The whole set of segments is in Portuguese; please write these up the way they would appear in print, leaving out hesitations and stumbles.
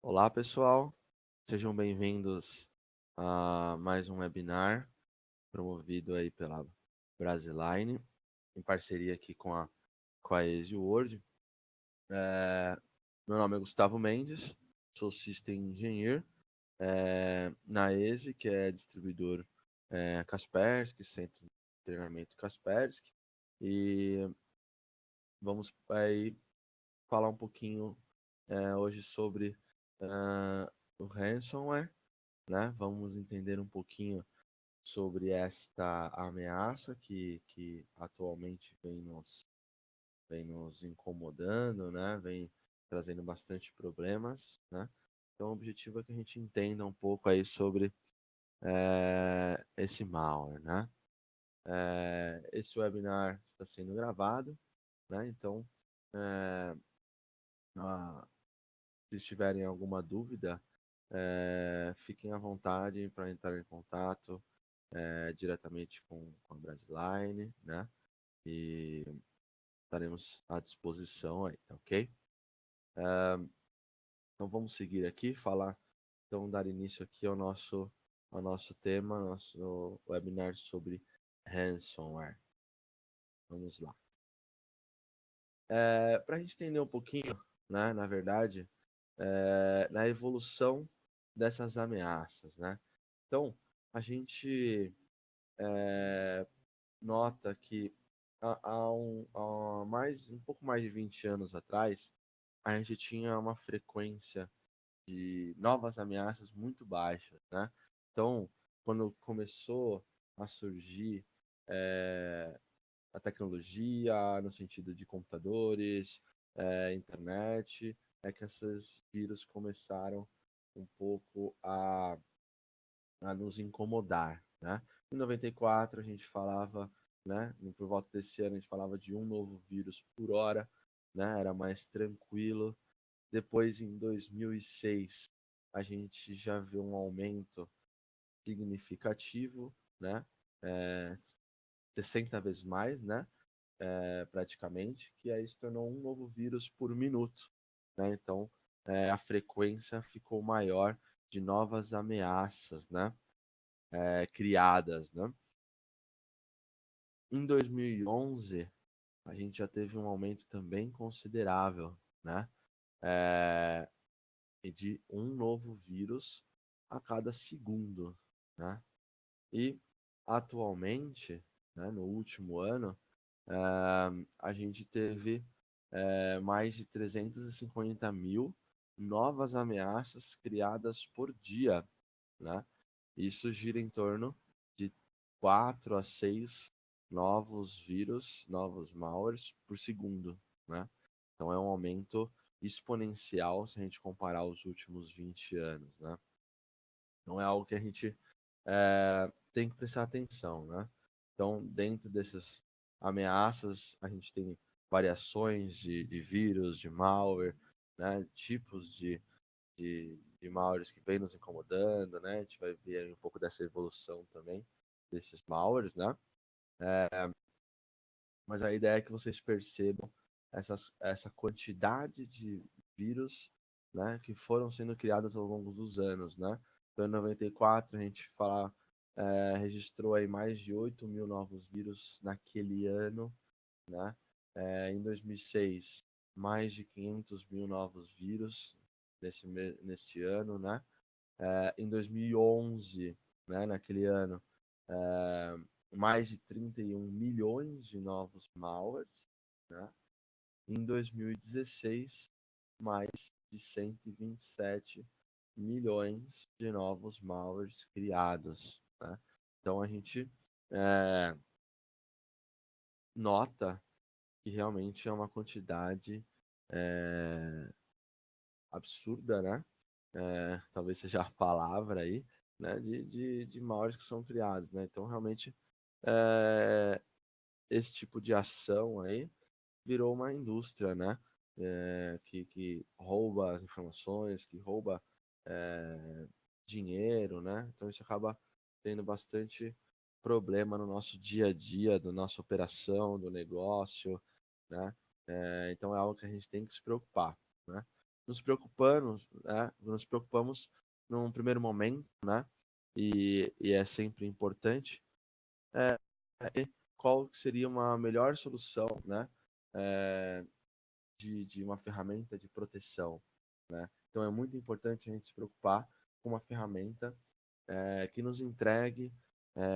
Olá, pessoal. Sejam bem-vindos a mais um webinar promovido aí pela Brasiline, em parceria aqui com a Easy World. Meu nome é Gustavo Mendes, sou System Engineer na Easy, que é distribuidor Kaspersky, Centro de Treinamento Kaspersky, e vamos aí falar um pouquinho hoje sobre o ransomware, né? Vamos entender um pouquinho sobre esta ameaça que atualmente vem nos incomodando, né? Vem trazendo bastante problemas, né? Então, o objetivo é que a gente entenda um pouco aí sobre esse malware, né? Esse webinar está sendo gravado, né? Então, eh, ah, se tiverem alguma dúvida, fiquem à vontade para entrar em contato diretamente com a Brasline, né? E estaremos à disposição aí, tá ok? Então vamos seguir aqui, então dar início aqui ao nosso tema, nosso webinar sobre ransomware. Vamos lá. Para a gente entender um pouquinho, né, na verdade, na evolução dessas ameaças, né? Então, a gente nota que um pouco mais de 20 anos atrás, a gente tinha uma frequência de novas ameaças muito baixas, né? Então, quando começou a surgir a tecnologia no sentido de computadores, internet, é que esses vírus começaram um pouco a nos incomodar, né? Em 94 a gente falava, né, por volta desse ano a gente falava de um novo vírus por hora, né? Era mais tranquilo. Depois em 2006 a gente já viu um aumento significativo, né? É, 60 vezes mais, né? Praticamente, que aí se tornou um novo vírus por minuto, né? Então, a frequência ficou maior de novas ameaças, né? Criadas, né? Em 2011, a gente já teve um aumento também considerável, né? É, de um novo vírus a cada segundo, né? E atualmente, né, no último ano, a gente teve mais de 350 mil novas ameaças criadas por dia, né? Isso gira em torno de 4 a 6 novos vírus, novos malwares por segundo, né? Então é um aumento exponencial se a gente comparar os últimos 20 anos, né? Então é algo que a gente tem que prestar atenção, né? Então, dentro dessas ameaças, a gente tem variações de vírus, de malware, né? Tipos de malwares que vem nos incomodando, né? A gente vai ver aí um pouco dessa evolução também desses malwares, né? Mas a ideia é que vocês percebam essa quantidade de vírus, né, que foram sendo criados ao longo dos anos, né? Então, em 94, a gente registrou aí mais de 8 mil novos vírus naquele ano, né? Em 2006, mais de 500 mil novos vírus nesse ano, né? Em 2011, né, naquele ano, é, mais de 31 milhões de novos malwares, né? Em 2016, mais de 127 milhões de novos malwares criados, né? Então a gente é, nota que realmente é uma quantidade é, absurda, né? Talvez seja a palavra aí, né? De malwares que são criados, né? Então realmente é, esse tipo de ação aí virou uma indústria, né? Que rouba as informações, que rouba é, dinheiro, né? Então isso acaba tendo bastante problema no nosso dia a dia, da nossa operação, do negócio, né? Então é algo que a gente tem que se preocupar, né? nos preocupamos num primeiro momento, né? E é sempre importante é, é qual seria uma melhor solução, né? É, de uma ferramenta de proteção, né? Então é muito importante a gente se preocupar com uma ferramenta que nos entregue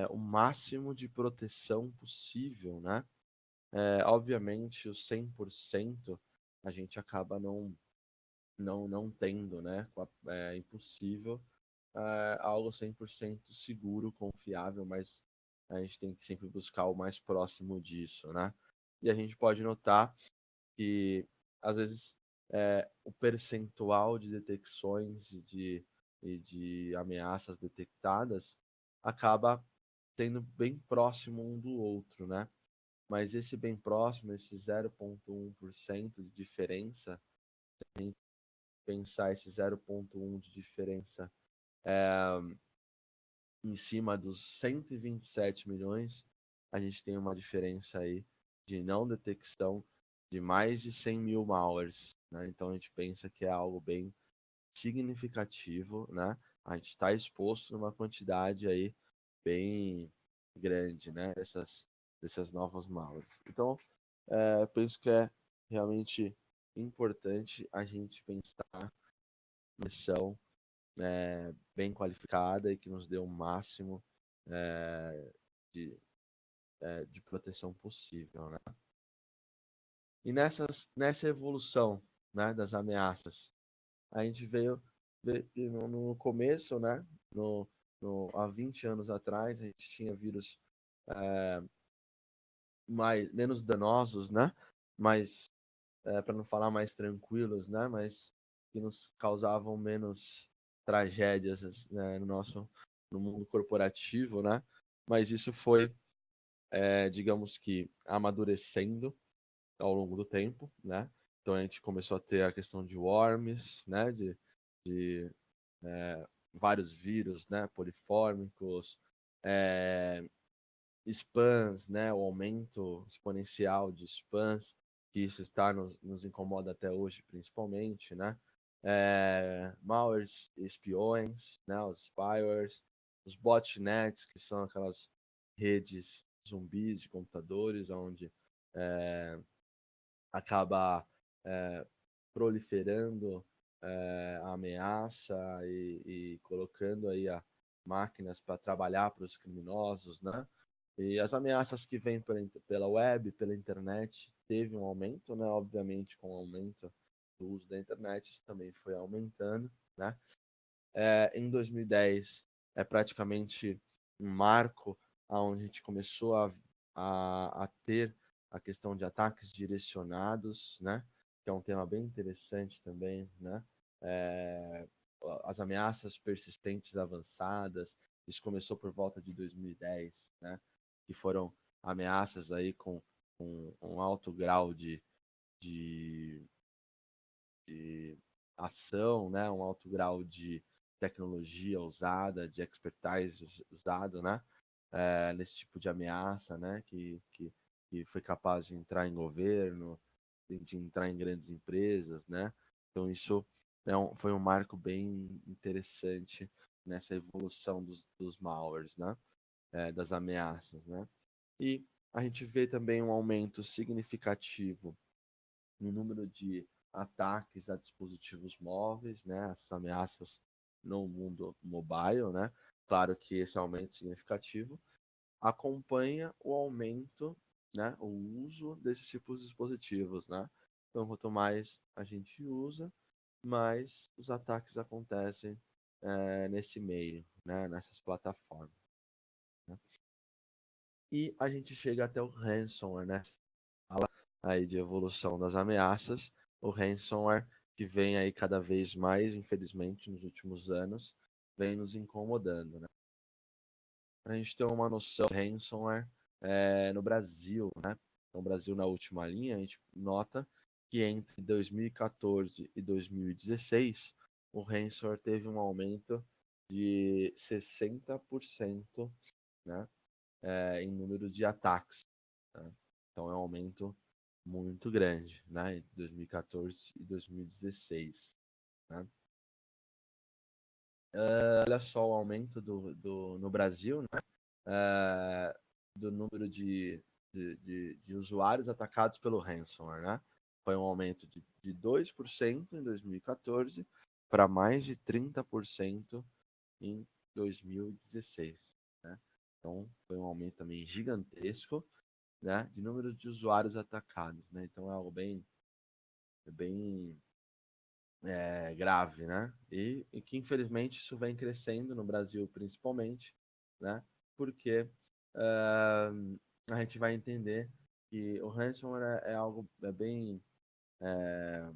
o máximo de proteção possível, né? Obviamente, o 100% a gente acaba não tendo, né? É impossível algo 100% seguro, confiável, mas a gente tem que sempre buscar o mais próximo disso, né? E a gente pode notar que, às vezes, o percentual de detecções e de ameaças detectadas acaba sendo bem próximo um do outro, né? Mas esse bem próximo, esse 0,1% de diferença, se a gente pensar esse 0,1 de diferença em cima dos 127 milhões, a gente tem uma diferença aí de não detecção de mais de 100 mil malwares, né? Então a gente pensa que é algo bem significativo, né? A gente está exposto numa quantidade aí bem grande, né? Dessas novas malwares. Então, penso que é realmente importante a gente pensar na missão bem qualificada e que nos dê o máximo é, de, de proteção possível, né? E nessa evolução, né, das ameaças, a gente veio ver que no começo, né, há 20 anos atrás, a gente tinha vírus é, menos danosos, né, mas, para não falar mais tranquilos, né, mas que nos causavam menos tragédias, né, no mundo corporativo, né, mas isso foi, digamos que, amadurecendo ao longo do tempo, né? Então a gente começou a ter a questão de worms, né? De vários vírus, né? Polifórmicos, é, spams, né? O aumento exponencial de spams, que isso nos incomoda até hoje, principalmente, né? Malwares, espiões, né? Os spywares, os botnets, que são aquelas redes zumbis de computadores, onde acaba é, proliferando a ameaça e colocando aí máquinas para trabalhar para os criminosos, né? E as ameaças que vêm pela web, pela internet, teve um aumento, né? Obviamente, com o aumento do uso da internet, isso também foi aumentando, né? Em 2010 é praticamente um marco onde a gente começou a ter a questão de ataques direcionados, né? Que é um tema bem interessante também, né? É, as ameaças persistentes avançadas, isso começou por volta de 2010, né? Que foram ameaças aí com um alto grau de de ação, né? Um alto grau de tecnologia usada, de expertise usado, né? Nesse tipo de ameaça, né? Que foi capaz de entrar em governo, de entrar em grandes empresas, né? Então isso foi um marco bem interessante nessa evolução dos malwares, né? Das ameaças, né? E a gente vê também um aumento significativo no número de ataques a dispositivos móveis, né, as ameaças no mundo mobile, né? Claro que esse aumento significativo acompanha o aumento, né, o uso desses tipos de dispositivos, né? Então, quanto mais a gente usa, mais os ataques acontecem nesse meio, né, nessas plataformas, né? E a gente chega até o ransomware, né? Fala aí de evolução das ameaças, o ransomware que vem aí cada vez mais, infelizmente, nos últimos anos, vem nos incomodando, né? Para a gente ter uma noção, ransomware no Brasil, né? No Brasil, na última linha, a gente nota que entre 2014 e 2016, o ransomware teve um aumento de 60%, né? Em número de ataques, né? Então é um aumento muito grande, né? Entre 2014 e 2016. né? Olha só o aumento no Brasil, né? eh, do número de usuários atacados pelo ransomware, né? Foi um aumento de 2% em 2014 para mais de 30% em 2016, né? Então, foi um aumento também gigantesco, né, de número de usuários atacados, né? Então, é algo bem grave, né? E que infelizmente isso vem crescendo no Brasil principalmente, né? Porque a gente vai entender que o ransomware é algo bem é,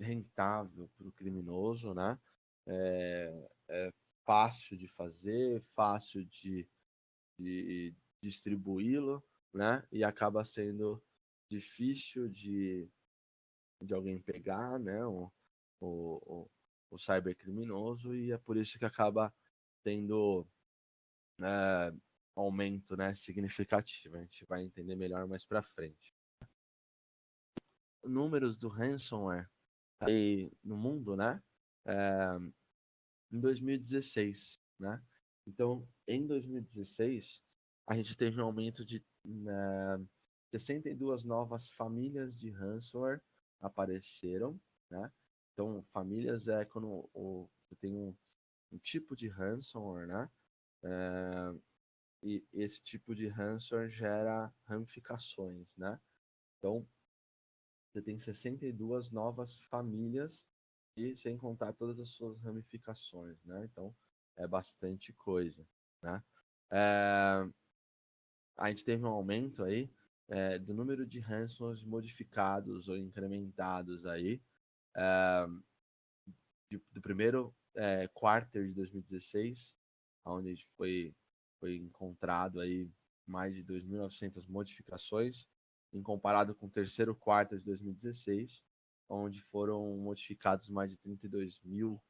rentável para o criminoso, né? É fácil de fazer, fácil de distribuí-lo, né? E acaba sendo difícil de alguém pegar, né, o, o cybercriminoso, e é por isso que acaba tendo é, aumento, né, significativo. A gente vai entender melhor mais para frente. Números do ransomware aí no mundo, né, é, em 2016, né? Então, em 2016, a gente teve um aumento de 62 novas famílias de ransomware apareceram, né? Então, famílias é quando você tem um tipo de ransomware, né? E esse tipo de ransomware gera ramificações, né? Então, você tem 62 novas famílias e sem contar todas as suas ramificações, né? Então, é bastante coisa, né? É, a gente teve um aumento aí do número de ransomwares modificados ou incrementados aí do primeiro quarter de 2016, onde foi encontrado aí mais de 2.900 modificações, em comparado com o terceiro quarto de 2016, onde foram modificados mais de 32 mil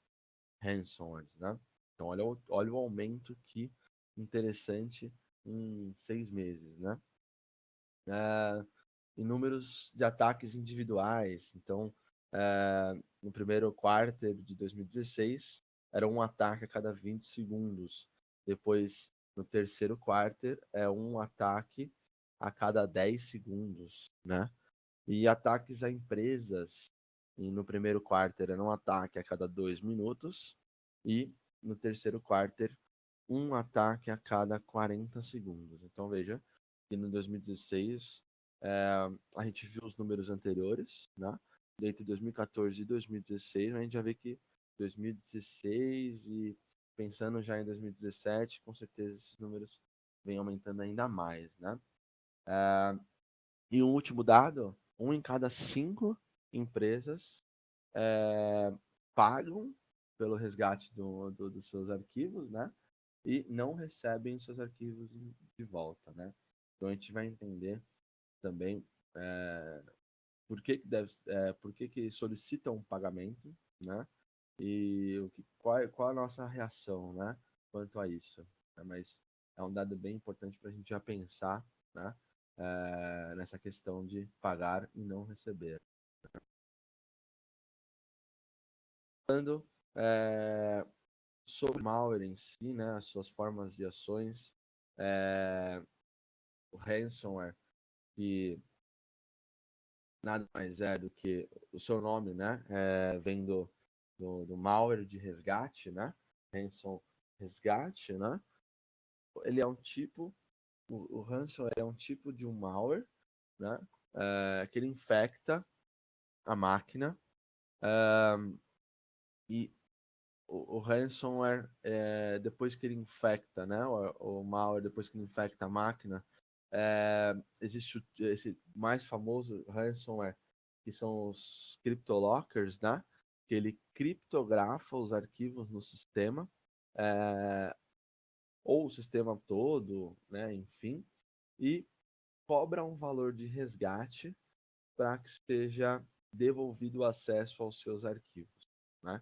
ransomwares, né? Então, olha o aumento que interessante em 6 meses, né? É, em números de ataques individuais. Então, no primeiro quarto de 2016, era um ataque a cada 20 segundos. Depois, no terceiro quarto, é um ataque a cada 10 segundos, né? E ataques a empresas, e no primeiro quarto era um ataque a cada 2 minutos, e no terceiro quarto, um ataque a cada 40 segundos. Então veja que no 2016 a gente viu os números anteriores, né? Entre 2014 e 2016, a gente já vê que 2016 e pensando já em 2017, com certeza esses números vêm aumentando ainda mais, né? E um último dado, um em cada 5 empresas é, pagam pelo resgate dos seus arquivos, né? E não recebem seus arquivos de volta, né? Então a gente vai entender também por que que solicitam um pagamento, né? E qual a nossa reação, né? Quanto a isso, né? Mas é um dado bem importante para a gente já pensar, né? Nessa questão de pagar e não receber. Falando sobre o malware em si, né? As suas formas de ações, é, o ransomware, que nada mais é do que o seu nome, né? Vem do malware de resgate, né? Ransom resgate, né? Ele é um tipo, o ransomware é um tipo de um malware, né? Que ele infecta a máquina e o ransomware, depois que ele infecta, né? O malware, depois que ele infecta a máquina, existe esse mais famoso ransomware, que são os cryptolockers, né? Que ele criptografa os arquivos no sistema, é, ou o sistema todo, né? Enfim, e cobra um valor de resgate para que seja devolvido o acesso aos seus arquivos, né?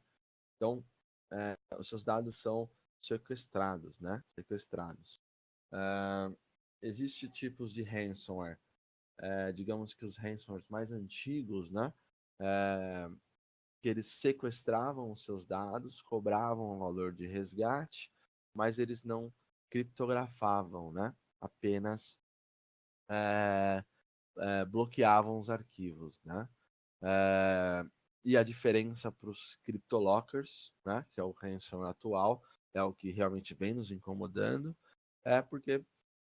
Então, os seus dados são sequestrados, né? Sequestrados. Existem tipos de ransomware. Digamos que os ransomwares mais antigos, né? que eles sequestravam os seus dados, cobravam um valor de resgate, mas eles não criptografavam, né? Apenas é, bloqueavam os arquivos, né? É, e a diferença para os cryptolockers, né, que é o ransomware atual, é o que realmente vem nos incomodando, é porque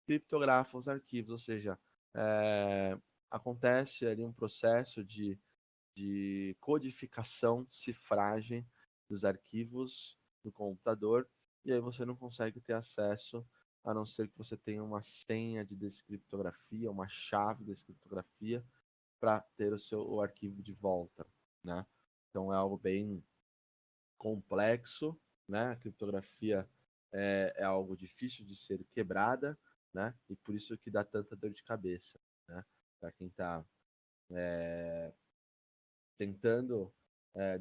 criptografa os arquivos, ou seja, é, acontece ali um processo de codificação, cifragem dos arquivos do computador, e aí você não consegue ter acesso a não ser que você tenha uma senha de descriptografia, uma chave de descriptografia para ter o arquivo de volta, né? Então é algo bem complexo, né? A criptografia é algo difícil de ser quebrada, né? E por isso que dá tanta dor de cabeça, né? Para quem está tentando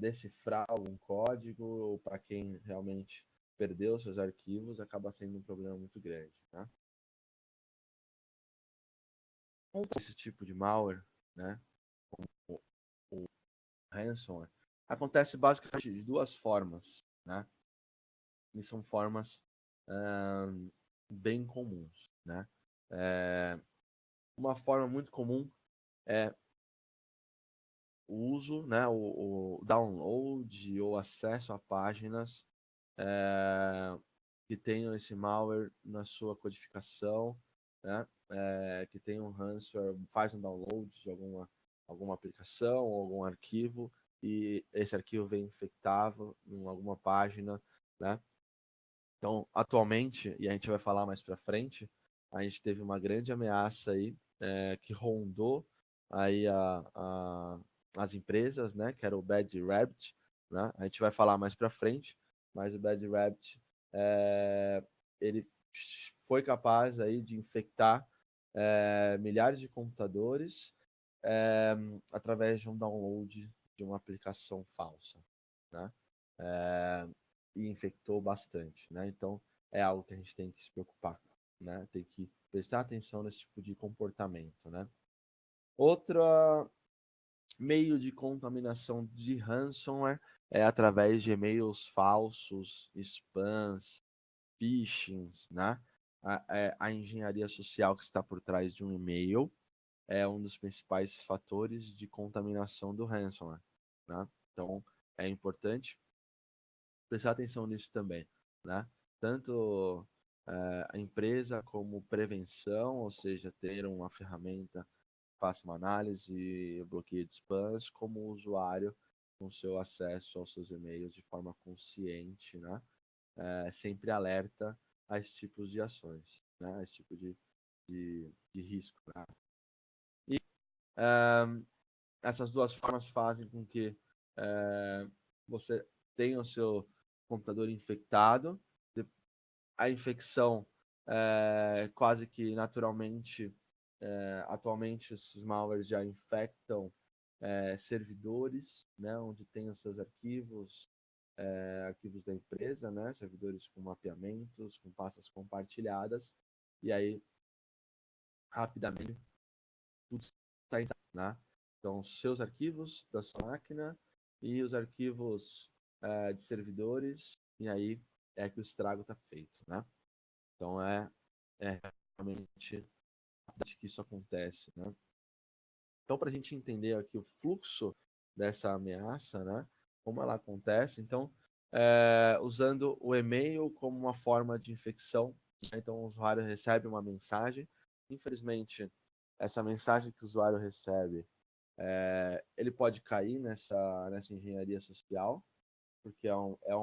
decifrar algum código ou para quem realmente perdeu seus arquivos, acaba sendo um problema muito grande, tá? Esse tipo de malware, né? O, o ransomware acontece basicamente de duas formas, né? E são formas bem comuns, né? É, uma forma muito comum é o uso, né, o download ou acesso a páginas que tenham esse malware na sua codificação, né, que tem um ransomware, faz um download de alguma aplicação ou algum arquivo e esse arquivo vem infectado em alguma página, né? Então, atualmente, e a gente vai falar mais para frente, a gente teve uma grande ameaça aí que rondou aí as empresas, né? Que era o Bad Rabbit, né? A gente vai falar mais para frente, mas o Bad Rabbit ele foi capaz aí de infectar milhares de computadores através de um download de uma aplicação falsa, né? É, e infectou bastante, né? Então é algo que a gente tem que se preocupar, né? Tem que prestar atenção nesse tipo de comportamento, né? Outro meio de contaminação de ransomware é através de e-mails falsos, spams, phishing, né? A engenharia social que está por trás de um e-mail é um dos principais fatores de contaminação do ransomware, né? Então é importante prestar atenção nisso também, né? Tanto a empresa como prevenção, ou seja, ter uma ferramenta que faça uma análise e bloqueio de spams, como o usuário com seu acesso aos seus e-mails de forma consciente, né? Sempre alerta a esse tipo de ações, né? A esse tipo de risco, né? E essas duas formas fazem com que você tenha o seu computador infectado. A infecção quase que naturalmente, atualmente esses malwares já infectam servidores, né, onde tem os seus arquivos, arquivos da empresa, né, servidores com mapeamentos, com pastas compartilhadas, e aí rapidamente tudo está intacto, né? Então, seus arquivos da sua máquina e os arquivos de servidores, e aí é que o estrago está feito, né? Então, é realmente que isso acontece, né? Então, para a gente entender aqui o fluxo dessa ameaça, né? Como ela acontece, então, usando o e-mail como uma forma de infecção, né? Então, o usuário recebe uma mensagem, infelizmente, essa mensagem que o usuário recebe ele pode cair nessa engenharia social, porque é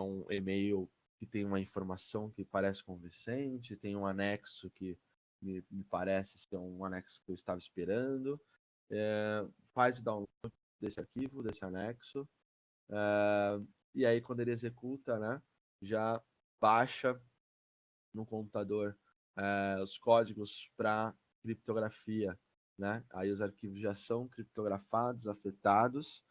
um e-mail que tem uma informação que parece convincente, tem um anexo que me parece ser um anexo que eu estava esperando, faz o download desse arquivo, desse anexo, e aí quando ele executa, né, já baixa no computador os códigos para criptografia, né? Aí os arquivos já são criptografados, afetados.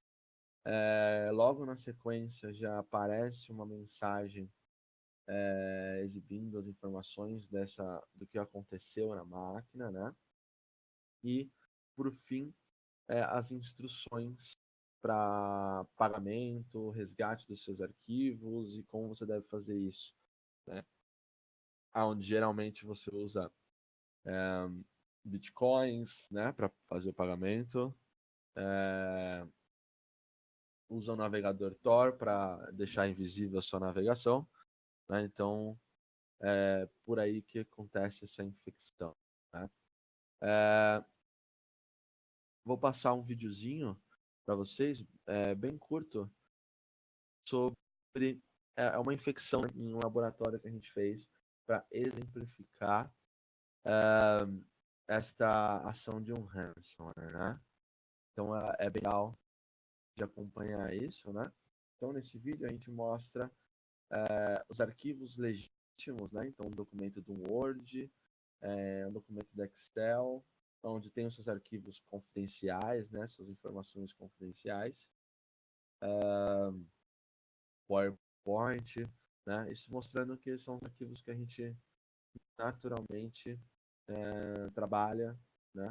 Logo na sequência já aparece uma mensagem exibindo as informações do que aconteceu na máquina, né? E por fim as instruções para pagamento, resgate dos seus arquivos e como você deve fazer isso, né? Onde geralmente você usa bitcoins, né, para fazer o pagamento, usa o navegador Tor para deixar invisível a sua navegação, né? Então é por aí que acontece essa infecção, né? Vou passar um videozinho para vocês, bem curto, sobre uma infecção em um laboratório que a gente fez para exemplificar esta ação de um ransomware, né? Então é bem legal de acompanhar isso, né? Então nesse vídeo a gente mostra os arquivos legítimos, né? Então um documento do Word, um documento do Excel, onde tem os seus arquivos confidenciais, né? Suas informações confidenciais, PowerPoint, né? Isso mostrando que são os arquivos que a gente naturalmente trabalha, né?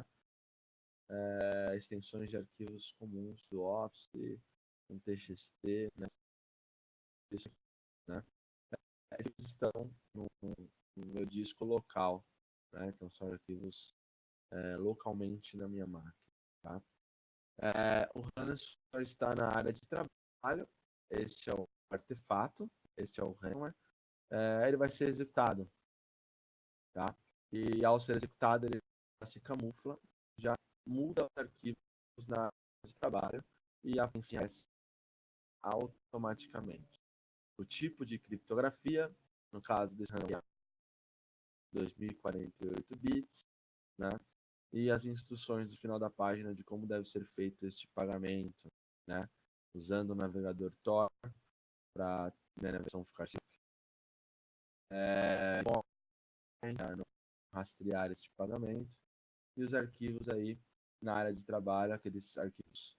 Extensões de arquivos comuns do Office, um TXT, né? Isso, né? Eles estão no meu disco local, né? Então são arquivos localmente na minha máquina, tá? O ransomware está na área de trabalho, esse é o artefato, esse é o ransomware, ele vai ser executado, tá? E ao ser executado ele se camufla, já muda os arquivos na área de trabalho e aparece automaticamente. O tipo de criptografia, no caso desse ransomware, 2048 bits, né? E as instruções do final da página de como deve ser feito este pagamento, né? Usando o navegador Tor para a navegação ficar simples. Bom, rastrear este pagamento e os arquivos aí na área de trabalho, aqueles arquivos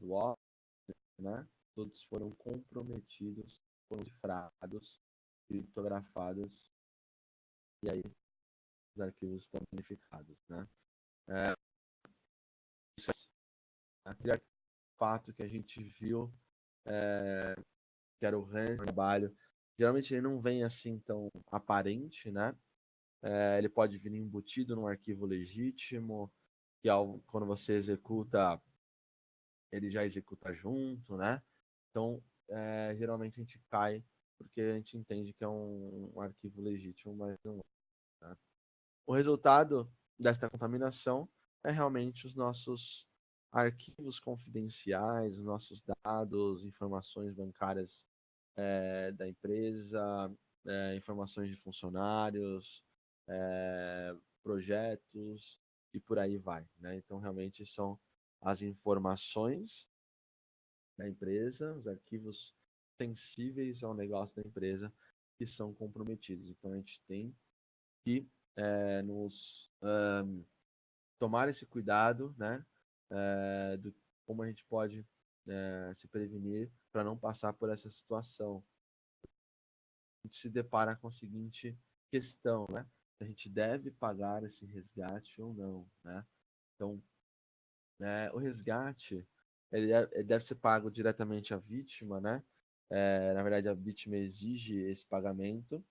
do Office, né? Todos foram comprometidos, foram cifrados, criptografados e aí os arquivos estão unificados, né? Isso é aquele fato que a gente viu, que era o ransom trabalho. Geralmente ele não vem assim tão aparente, né? Ele pode vir embutido num arquivo legítimo, que quando você executa, ele já executa junto, né? Então, geralmente a gente cai porque a gente entende que é um arquivo legítimo, mas não é. Tá? O resultado desta contaminação é realmente os nossos arquivos confidenciais, os nossos dados, informações bancárias da empresa, informações de funcionários, projetos e por aí vai, né? Então, realmente são as informações da empresa, os arquivos sensíveis ao negócio da empresa que são comprometidos. Então, a gente tem que nos tomar esse cuidado, né? Do como a gente pode se prevenir para não passar por essa situação. A gente se depara com a seguinte questão, né? A gente deve pagar esse resgate ou não, né? Então, o resgate ele deve ser pago diretamente à vítima, né? Na verdade, a vítima exige esse pagamento.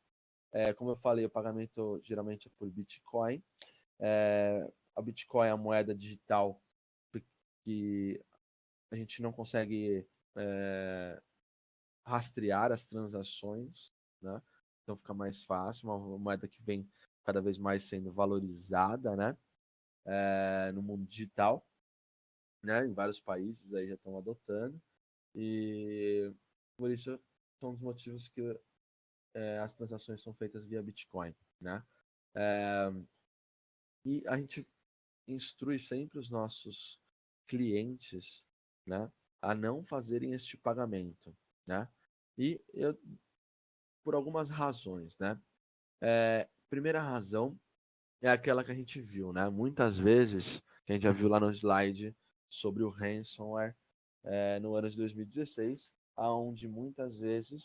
Como eu falei, o pagamento geralmente é por Bitcoin. A Bitcoin é a moeda digital que a gente não consegue rastrear as transações, né? Então fica mais fácil, uma moeda que vem cada vez mais sendo valorizada, né? No mundo digital, né? Em vários países aí já estão adotando e por isso são os motivos que as transações são feitas via Bitcoin, né? E a gente instrui sempre os nossos clientes, né, a não fazerem este pagamento, né? E por algumas razões, né? Primeira razão é aquela que a gente viu, né? Muitas vezes, que a gente já viu lá no slide sobre o ransomware no ano de 2016, aonde muitas vezes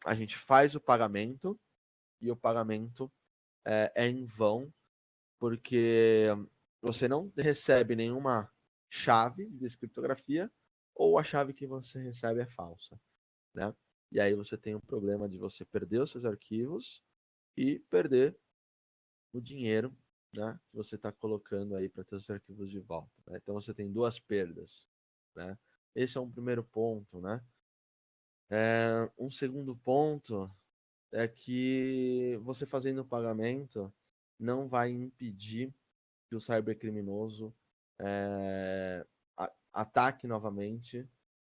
a gente faz o pagamento e o pagamento é em vão, porque você não recebe nenhuma chave de descriptografia ou a chave que você recebe é falsa, né? E aí você tem um problema de você perder os seus arquivos e perder o dinheiro, né, que você está colocando aí para ter os arquivos de volta, né? Então você tem duas perdas, né? Esse é um primeiro ponto, né? Um segundo ponto é que você fazendo o pagamento não vai impedir que o cybercriminoso ataque novamente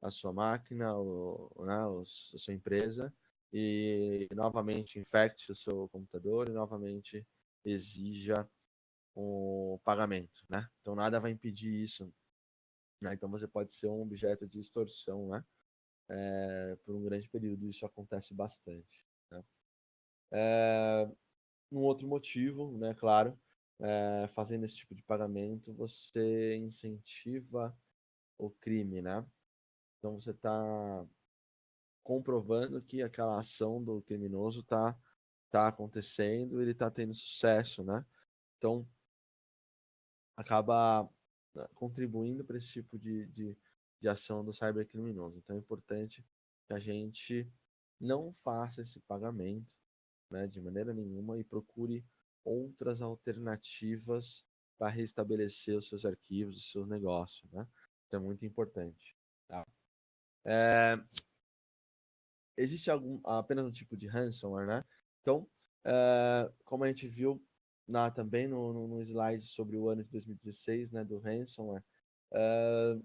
a sua máquina, né, a sua empresa, e novamente infecte o seu computador e novamente exija o pagamento, né? Então nada vai impedir isso, né? Então você pode ser um objeto de extorsão, né? Por um grande período, isso acontece bastante, né? Um outro motivo, né, claro, fazendo esse tipo de pagamento, você incentiva o crime, né? Então você está comprovando que aquela ação do criminoso tá acontecendo, ele está tendo sucesso, né? Então acaba contribuindo para esse tipo de ação do cybercriminoso. Então é importante que a gente não faça esse pagamento, né, de maneira nenhuma e procure outras alternativas para restabelecer os seus arquivos, os seus negócios, né? Isso é muito importante. Tá? É, existe apenas um tipo de ransomware, né? Então, como a gente viu também no slide sobre o ano de 2016, né, do ransomware, é,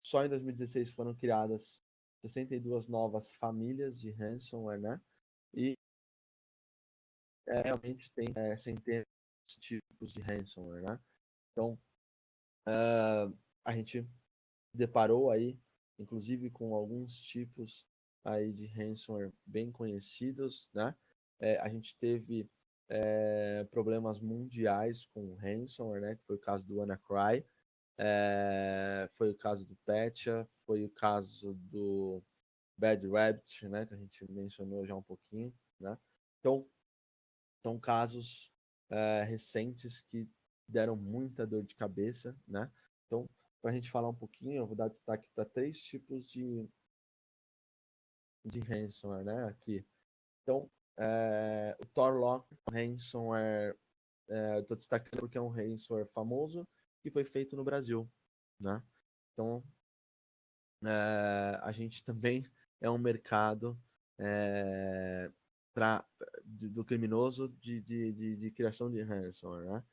só em 2016 foram criadas 62 novas famílias de ransomware, né? E realmente tem centenas de tipos de ransomware, né? Então, a gente deparou aí, inclusive com alguns tipos aí de ransomware bem conhecidos, né? A gente teve problemas mundiais com ransomware, né? Que foi o caso do WannaCry, foi o caso do Petya, foi o caso do Bad Rabbit, né? Que a gente mencionou já um pouquinho, né? Então, são casos recentes que deram muita dor de cabeça, né? Então, para a gente falar um pouquinho, eu vou dar destaque para três tipos de ransomware, né? Aqui. Então, o Torlock ransomware, estou destacando porque é um ransomware famoso que foi feito no Brasil, né? Então, a gente também é um mercado do criminoso de criação de ransomware, né?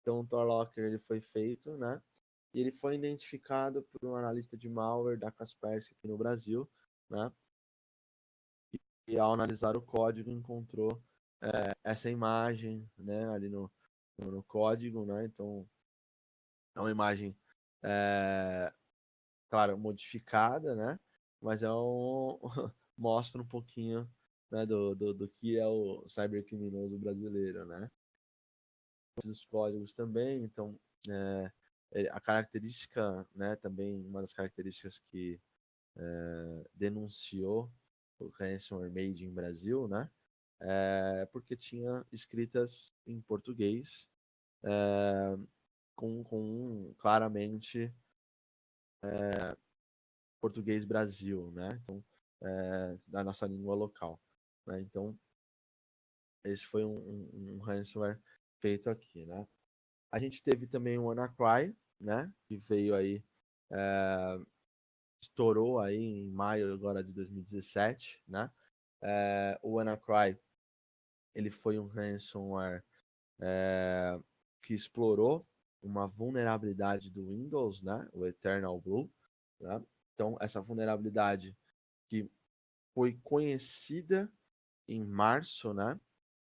Então, o Torlocker ele foi feito, né? E ele foi identificado por um analista de malware da Kaspersky aqui no Brasil, né? E ao analisar o código encontrou essa imagem, né? Ali no código, né? Então, é uma imagem, claro, modificada, né? Mas mostra um pouquinho, né, do que é o cybercriminoso brasileiro, né? Os códigos também, então a característica, né, também uma das características que denunciou o ransomware made in Brasil, né, porque tinha escritas em português com claramente português Brasil, né, então da nossa língua local, né, então esse foi um ransomware feito aqui, né. A gente teve também o WannaCry, né, que veio aí, estourou aí em maio agora de 2017, né. O WannaCry, ele foi um ransomware que explorou uma vulnerabilidade do Windows, né, o Eternal Blue, né. Então, essa vulnerabilidade que foi conhecida em março, né,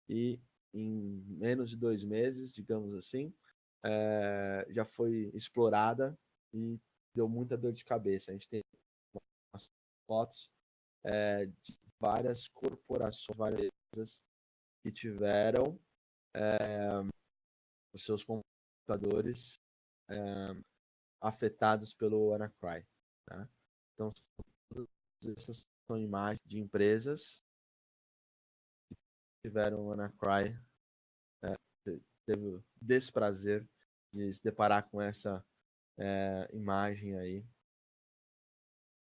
e em menos de 2 meses, digamos assim, já foi explorada e deu muita dor de cabeça. A gente tem umas fotos de várias corporações, várias empresas que tiveram os seus computadores afetados pelo WannaCry. Tá? Então, essas são imagens de empresas que tiveram WannaCry, teve o desprazer de se deparar com essa imagem aí.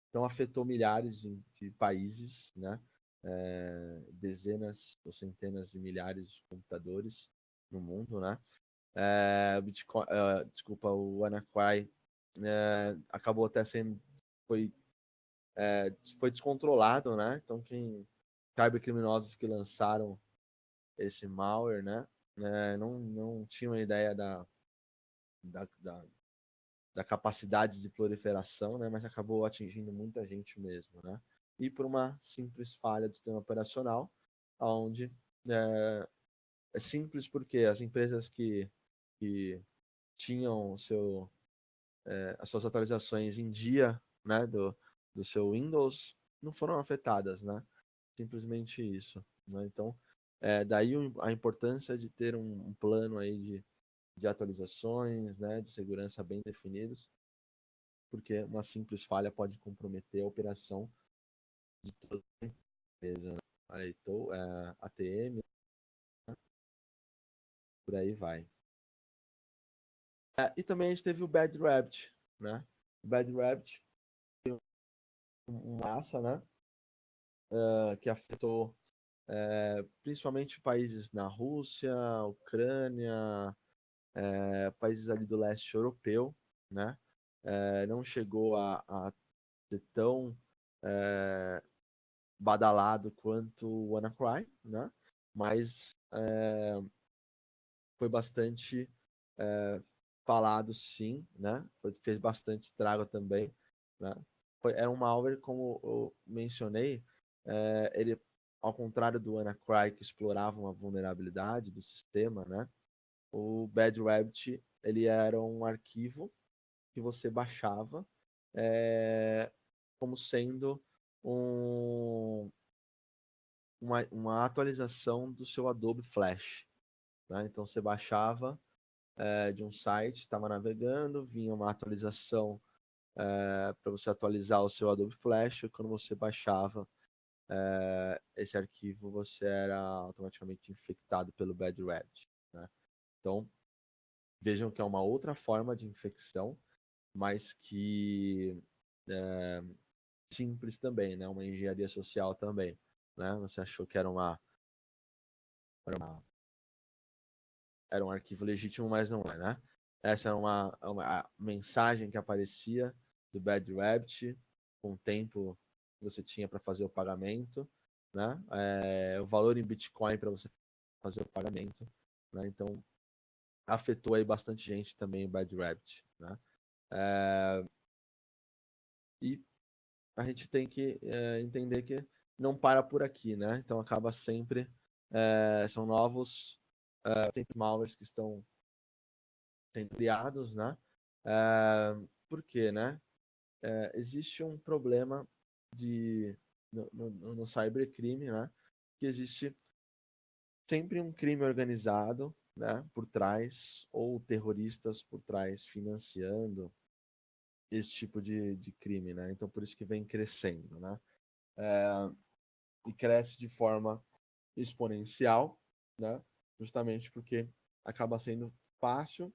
Então afetou milhares de países, né? Dezenas ou centenas de milhares de computadores no mundo, né? O Bitcoin, desculpa, o WannaCry acabou até sendo foi foi descontrolado, né? Então quem cybercriminosos que lançaram esse malware, né? Não tinham ideia da, da, da capacidade de proliferação, né? Mas acabou atingindo muita gente mesmo, né? E por uma simples falha do sistema operacional, onde é simples porque as empresas que tinham as suas atualizações em dia, né, do seu Windows, não foram afetadas, né? Simplesmente isso, né? Então, daí a importância de ter um plano aí de atualizações, né, de segurança bem definidos, porque uma simples falha pode comprometer a operação de toda a empresa, né? Aí, ATM, né? Por aí vai. E também a gente teve o Bad Rabbit, né? O Bad Rabbit, massa, né? Que afetou principalmente países na Rússia, Ucrânia, países ali do leste europeu, né? Não chegou a ser tão badalado quanto o WannaCry, né? Mas foi bastante falado, sim, né? Fez bastante estrago também, né? Era um malware, como eu mencionei, ele, ao contrário do WannaCry, que explorava uma vulnerabilidade do sistema, né? O Bad Rabbit, ele era um arquivo que você baixava como sendo um, uma atualização do seu Adobe Flash, né? Então você baixava de um site, estava navegando, vinha uma atualização para você atualizar o seu Adobe Flash, e quando você baixava esse arquivo, você era automaticamente infectado pelo Bad Rabbit, né? Então, vejam que é uma outra forma de infecção, mas que é, simples também, né? Uma engenharia social também, né? Você achou que era uma era um arquivo legítimo, mas não é, né? Essa é uma mensagem que aparecia do Bad Rabbit com o tempo que você tinha para fazer o pagamento, né? O valor em Bitcoin para você fazer o pagamento, né? Então afetou aí bastante gente também o Bad Rabbit, né? E a gente tem que entender que não para por aqui, né? Então acaba sempre são novos sempre malwares que estão sendo criados, né? Por quê, né? Existe um problema no cybercrime, né? Que existe sempre um crime organizado, né? Por trás, ou terroristas por trás financiando esse tipo de crime, né? Então por isso que vem crescendo, né? E cresce de forma exponencial, né? Justamente porque acaba sendo fácil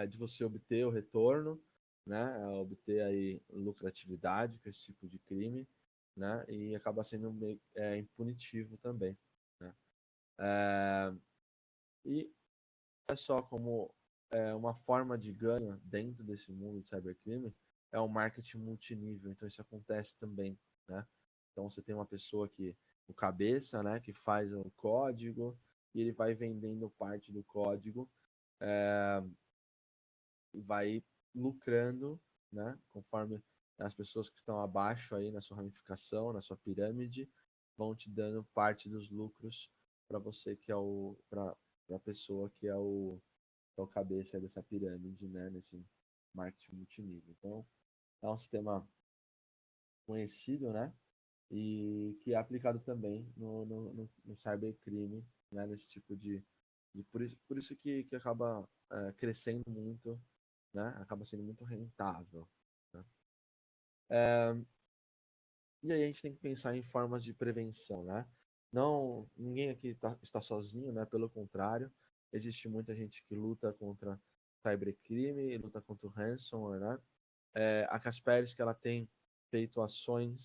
de você obter o retorno, né? Obter aí lucratividade com esse tipo de crime, né? E acaba sendo meio, impunitivo também, né? E é só como uma forma de ganho dentro desse mundo de cybercrime é o marketing multinível. Então isso acontece também, né? Então você tem uma pessoa que o cabeça, né, que faz o código e ele vai vendendo parte do código e vai lucrando, né, conforme as pessoas que estão abaixo aí na sua ramificação, na sua pirâmide, vão te dando parte dos lucros para você que é para a pessoa que é o cabeça dessa pirâmide, né, nesse marketing multinível. Então, é um sistema conhecido, né, e que é aplicado também no cybercrime, né, nesse tipo por isso que acaba crescendo muito, né, acaba sendo muito rentável, né. E aí a gente tem que pensar em formas de prevenção, né? Não, ninguém aqui está sozinho, né? Pelo contrário, existe muita gente que luta contra cybercrime e luta contra o ransomware, né? A Kaspersky, ela tem feito ações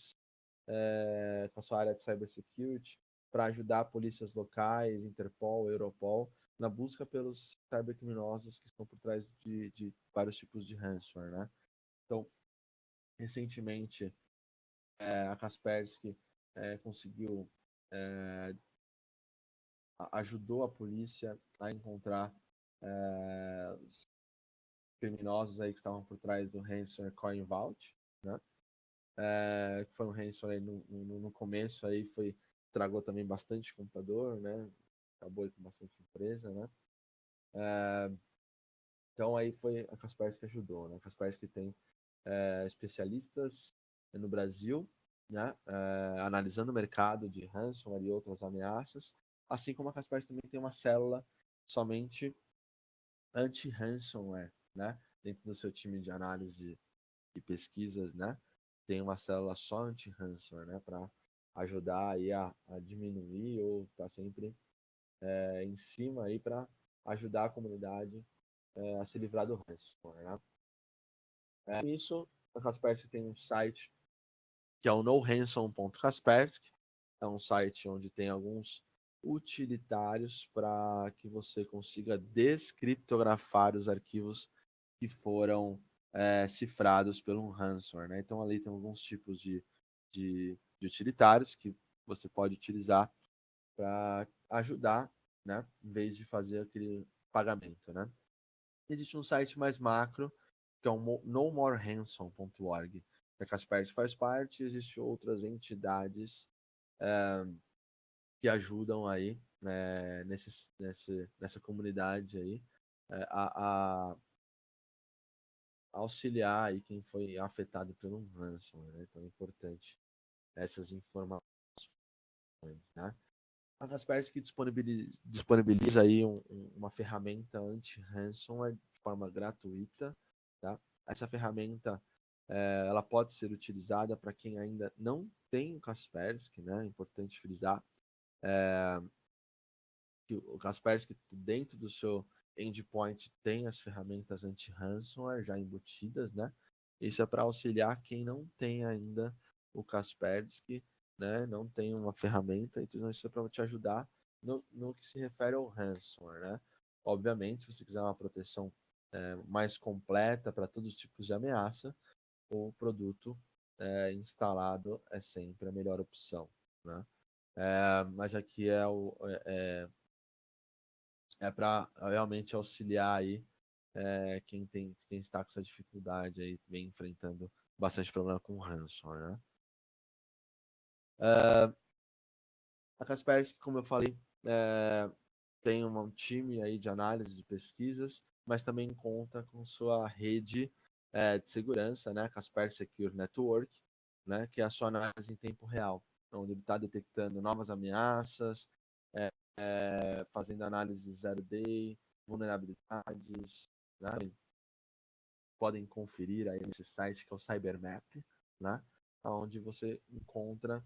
com a sua área de cybersecurity para ajudar polícias locais, Interpol, Europol, na busca pelos cybercriminosos que estão por trás de vários tipos de ransomware, né? Então, recentemente, a Kaspersky conseguiu, ajudou a polícia a encontrar os criminosos aí que estavam por trás do ransomware CoinVault, né? Que foi um ransomware no começo aí estragou também bastante computador, né? Acabou aí com bastante empresa, né? Então aí foi a Kaspersky que ajudou, né? A Kaspersky tem especialistas no Brasil, né? Analisando o mercado de ransomware e outras ameaças, assim como a Kaspersky também tem uma célula somente anti-ransomware, né? Dentro do seu time de análise e pesquisas, né? Tem uma célula só anti-ransomware, né? Para ajudar aí a diminuir ou estar sempre em cima aí para ajudar a comunidade a se livrar do ransomware, né? Isso, a Kaspersky tem um site que é o noransom.kaspersky. É um site onde tem alguns utilitários para que você consiga descriptografar os arquivos que foram cifrados pelo ransomware, né? Então ali tem alguns tipos de utilitários que você pode utilizar para ajudar, né? Em vez de fazer aquele pagamento, né? Existe um site mais macro, que é o nomorehandsome.org, que a Kaspersky faz parte, e existem outras entidades que ajudam aí, né, nessa comunidade aí, a auxiliar aí quem foi afetado pelo ransomware, né? Então é importante essas informações, né? A Kaspersky disponibiliza aí uma ferramenta anti-ransomware de forma gratuita, tá? Essa ferramenta ela pode ser utilizada para quem ainda não tem o Kaspersky, né? É importante frisar que o Kaspersky dentro do seu endpoint tem as ferramentas anti-ransomware já embutidas, né? Isso é para auxiliar quem não tem ainda o Kaspersky, né? Não tem uma ferramenta, então isso é para te ajudar no que se refere ao ransomware, né? Obviamente, se você quiser uma proteção mais completa para todos os tipos de ameaça, o produto instalado é sempre a melhor opção, né? Mas aqui é para realmente auxiliar aí quem está com essa dificuldade aí, vem enfrentando bastante problema com ransomware, né? A Kaspersky, como eu falei, tem um time aí de análise de pesquisas, mas também conta com sua rede de segurança, né? Kaspersky Secure Network, né? Que é a sua análise em tempo real, onde ele está detectando novas ameaças, fazendo análise zero day, vulnerabilidades, né? Podem conferir aí nesse site que é o CyberMap, né? Onde você encontra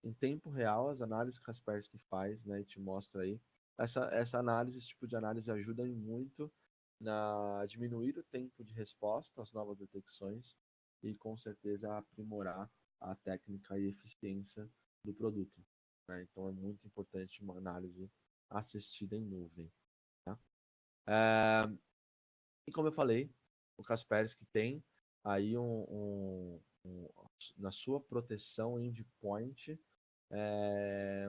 em tempo real as análises que a Kaspersky faz, né? E te mostra aí. Essa análise, esse tipo de análise ajuda muito a diminuir o tempo de resposta às novas detecções e com certeza a aprimorar a técnica e eficiência do produto, né? Então é muito importante uma análise assistida em nuvem, tá? E como eu falei, o Kaspersky tem aí na sua proteção endpoint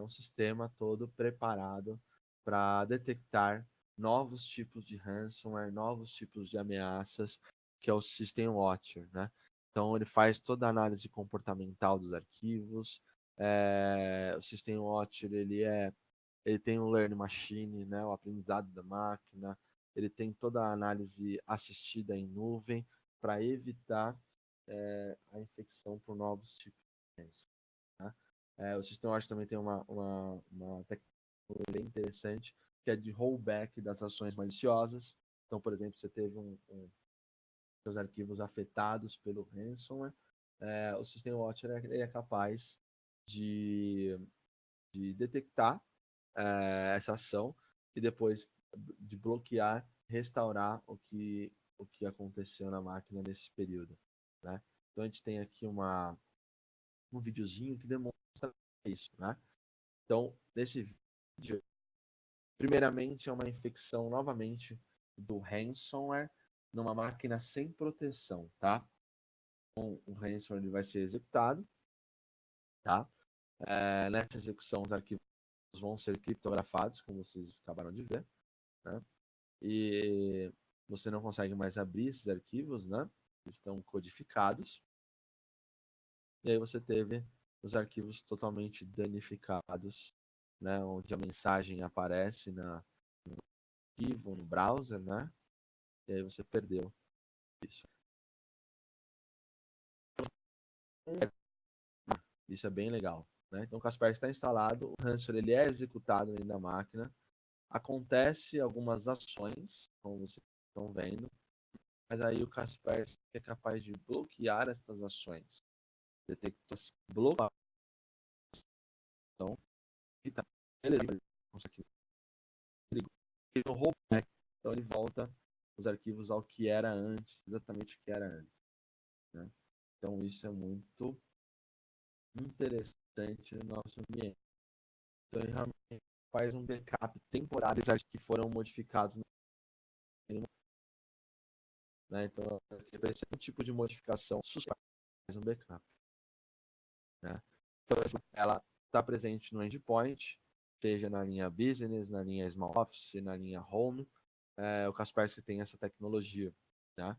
um sistema todo preparado para detectar novos tipos de ransomware, novos tipos de ameaças, que é o System Watcher, né? Então ele faz toda a análise comportamental dos arquivos. O System Watcher ele tem o Learn Machine, né? O aprendizado da máquina. Ele tem toda a análise assistida em nuvem para evitar a infecção por novos tipos de doença, né? O System Watch também tem uma tecnologia bem interessante, que é de rollback das ações maliciosas. Então, por exemplo, você teve seus arquivos afetados pelo ransomware, o System Watch ele é capaz de detectar essa ação e depois de bloquear, restaurar o que aconteceu na máquina nesse período, né? Então a gente tem aqui um videozinho que demonstra isso, né? Então, nesse vídeo, primeiramente é uma infecção novamente do ransomware numa máquina sem proteção, tá? Então, o ransomware ele vai ser executado, tá? Nessa execução, os arquivos vão ser criptografados, como vocês acabaram de ver, né? E você não consegue mais abrir esses arquivos, né? Eles estão codificados. E aí você teve os arquivos totalmente danificados, né? Onde a mensagem aparece no arquivo, no browser, né? E aí você perdeu isso. Isso é bem legal, né? Então o Kaspersky está instalado, o ransomware ele é executado dentro da máquina, acontece algumas ações, como vocês estão vendo, mas aí o Kaspersky é capaz de bloquear essas ações, detecta bloqueação e tá, beleza, isso aqui, ele rouba, né? Então ele volta os arquivos ao que era antes, exatamente o que era antes, né? Então isso é muito interessante no nosso ambiente. Então ele realmente faz um backup temporário de que foram modificados, né? Então esse é um tipo de modificação suspeita, faz um backup, né? Então ela está presente no endpoint, seja na linha business, na linha small office, na linha home. O Kaspersky tem essa tecnologia, né?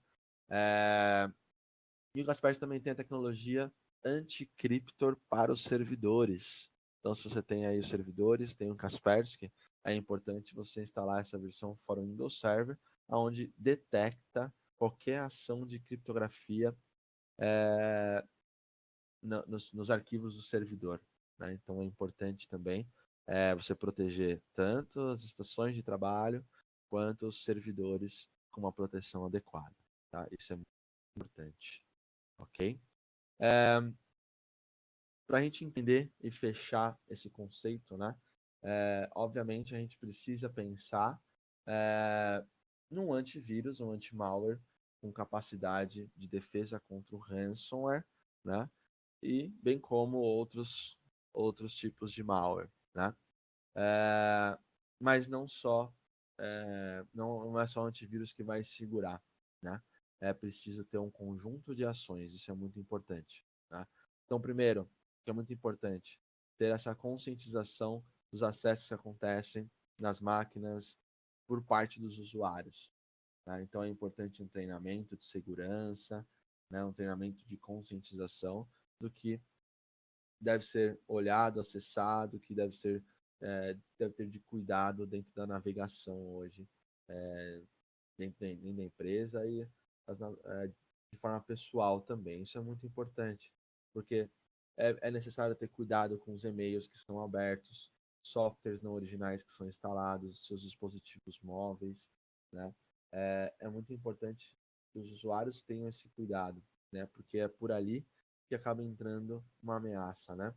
E o Kaspersky também tem a tecnologia anti-cryptor para os servidores. Então, se você tem aí os servidores, tem o Kaspersky, é importante você instalar essa versão for Windows Server, onde detecta qualquer ação de criptografia nos arquivos do servidor, né? Então, é importante também você proteger tanto as estações de trabalho quanto os servidores com uma proteção adequada, tá? Isso é muito importante, ok? Para a gente entender e fechar esse conceito, né? Obviamente a gente precisa pensar num antivírus, um anti-malware com capacidade de defesa contra o ransomware, né? E bem como outros tipos de malware, né? Mas não só não é só o antivírus que vai segurar, né? É preciso ter um conjunto de ações, isso é muito importante, né? Então, primeiro, que é muito importante, ter essa conscientização dos acessos que acontecem nas máquinas por parte dos usuários, tá? Então, é importante um treinamento de segurança, né? Um treinamento de conscientização do que deve ser olhado, acessado, que deve ter de cuidado dentro da navegação hoje, dentro da empresa e de forma pessoal também. Isso é muito importante, porque é necessário ter cuidado com os e-mails que são abertos, softwares não originais que são instalados, seus dispositivos móveis, né? É muito importante que os usuários tenham esse cuidado, né? Porque é por ali que acaba entrando uma ameaça, né?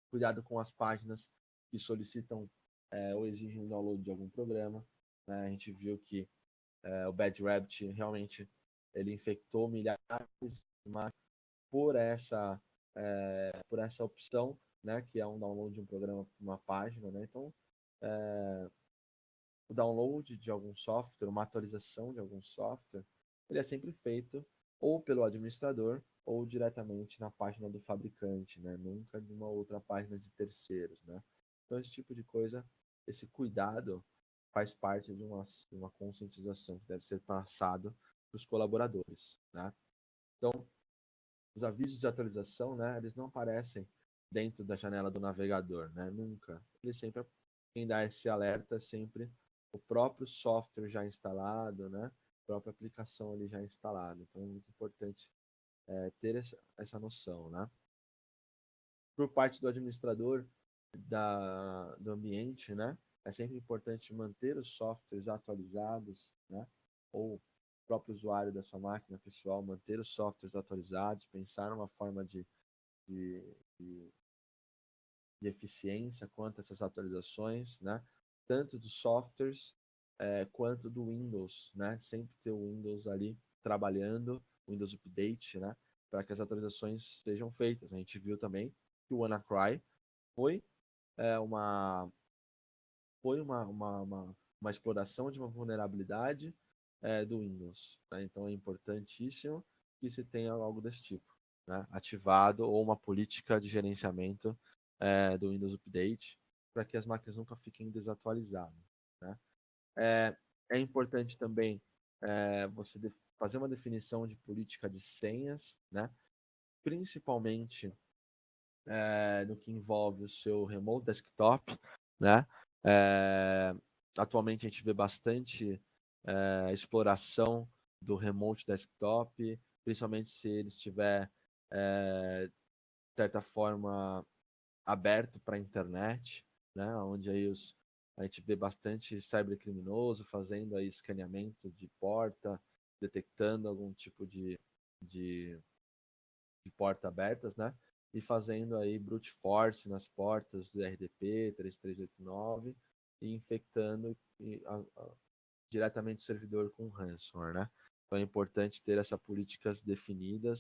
Cuidado com as páginas que solicitam ou exigem o download de algum programa, né? A gente viu que o Bad Rabbit realmente ele infectou milhares de máquinas por essa opção, né? Que é um download de um programa para uma página, né? Então, o download de algum software, uma atualização de algum software, ele é sempre feito ou pelo administrador ou diretamente na página do fabricante, né? Nunca de uma outra página de terceiros, né? Então esse tipo de coisa, esse cuidado faz parte de uma conscientização que deve ser passado para os colaboradores, né? Então, os avisos de atualização, né, eles não aparecem dentro da janela do navegador, né? Nunca. Ele sempre, quem dá esse alerta é sempre o próprio software já instalado, né? A própria aplicação ali já instalada. Então é muito importante ter essa noção, né? Por parte do administrador do ambiente, né? É sempre importante manter os softwares atualizados, né? Ou o próprio usuário da sua máquina pessoal manter os softwares atualizados, pensar numa forma de, de, de eficiência quanto a essas atualizações, né? tanto dos softwares quanto do Windows, né? Sempre ter o Windows ali trabalhando, Windows Update, né? Para que as atualizações sejam feitas. A gente viu também que o WannaCry foi é, uma foi uma exploração de uma vulnerabilidade do Windows, né? Então é importantíssimo que se tenha algo desse tipo, né? Ativado ou uma política de gerenciamento do Windows Update para que as máquinas nunca fiquem desatualizadas, né? É importante também você fazer uma definição de política de senhas, né? Principalmente no que envolve o seu remote desktop, né? É, atualmente a gente vê bastante exploração do remote desktop, principalmente se ele estiver, de certa forma, aberto para a internet, né? Onde aí a gente vê bastante cybercriminoso fazendo aí escaneamento de porta, detectando algum tipo de de porta abertas, né? E fazendo aí brute force nas portas do RDP 3389 e infectando diretamente o servidor com ransomware, né? Então é importante ter essas políticas definidas,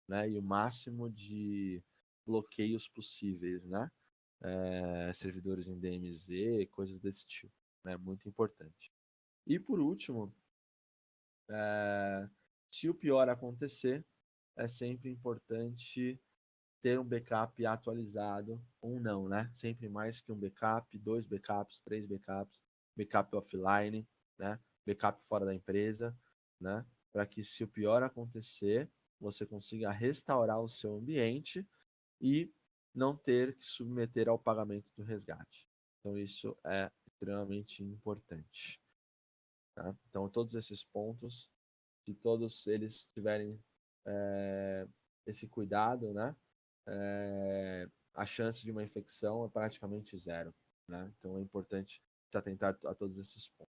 né? E o máximo de bloqueios possíveis, né? Servidores em DMZ, coisas desse tipo, né? Muito importante. E por último, se o pior acontecer, é sempre importante ter um backup atualizado ou não, né? Sempre mais que um backup, 2 backups, 3 backups, backup offline, né? Backup fora da empresa, né? Para que se o pior acontecer, você consiga restaurar o seu ambiente e não ter que submeter ao pagamento do resgate. Então isso é extremamente importante, tá? Então todos esses pontos, se todos eles tiverem esse cuidado, né? A chance de uma infecção é praticamente zero, né? Então é importante se atentar a todos esses pontos.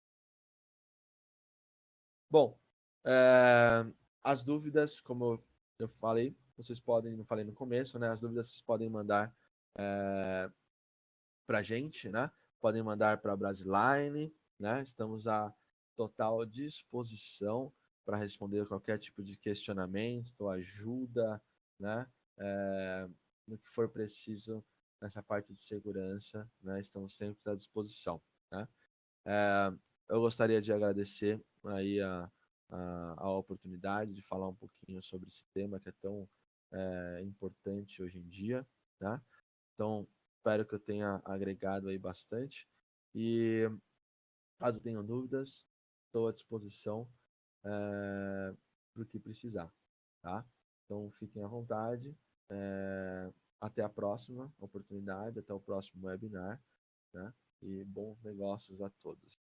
Bom, as dúvidas, como eu falei, vocês podem, não falei no começo, né? As dúvidas vocês podem mandar para a gente, né? Podem mandar para a Brasiline, né? Estamos à total disposição para responder qualquer tipo de questionamento, ajuda, né? No que for preciso nessa parte de segurança, né? Estamos sempre à disposição, né? Eu gostaria de agradecer aí a oportunidade de falar um pouquinho sobre esse tema que é tão importante hoje em dia, né? Então, espero que eu tenha agregado aí bastante. E caso tenham dúvidas, estou à disposição para o que precisar, tá? Então, fiquem à vontade. Até a próxima oportunidade, até o próximo webinar, né? E bons negócios a todos.